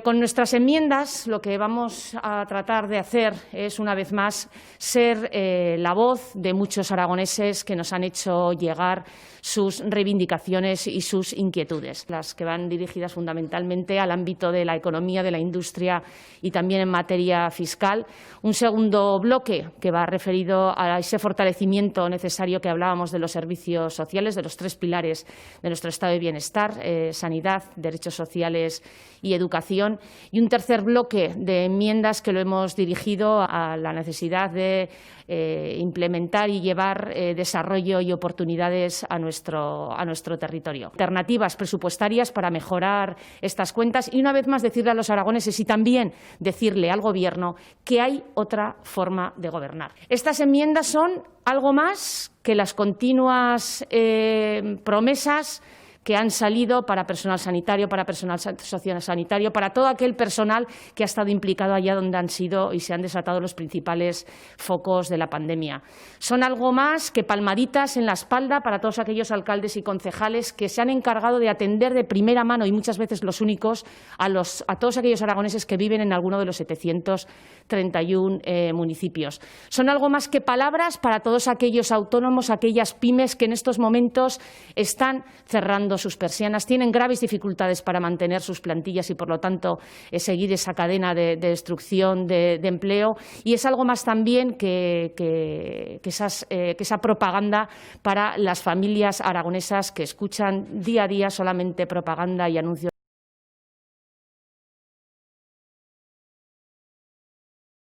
Con nuestras enmiendas lo que vamos a tratar de hacer es, una vez más, ser la voz de muchos aragoneses que nos han hecho llegar sus reivindicaciones y sus inquietudes, las que van dirigidas fundamentalmente al ámbito de la economía, de la industria y también en materia fiscal. Un segundo bloque que va referido a ese fortalecimiento necesario que hablábamos de los servicios sociales, de los tres pilares de nuestro estado de bienestar, sanidad, derechos sociales y educación. Y un tercer bloque de enmiendas que lo hemos dirigido a la necesidad de implementar y llevar desarrollo y oportunidades a nuestro territorio. Alternativas presupuestarias para mejorar estas cuentas y, una vez más, decirle a los aragoneses y también decirle al Gobierno que hay otra forma de gobernar. Estas enmiendas son algo más que las continuas promesas que han salido para personal sanitario, para personal sociosanitario, para todo aquel personal que ha estado implicado allá donde han sido y se han desatado los principales focos de la pandemia. Son algo más que palmaditas en la espalda para todos aquellos alcaldes y concejales que se han encargado de atender de primera mano, y muchas veces los únicos, a todos aquellos aragoneses que viven en alguno de los 731 municipios. Son algo más que palabras para todos aquellos autónomos, aquellas pymes que en estos momentos están cerrando sus persianas, tienen graves dificultades para mantener sus plantillas y, por lo tanto, seguir esa cadena de destrucción de empleo. Y es algo más también que esa propaganda para las familias aragonesas que escuchan día a día solamente propaganda y anuncios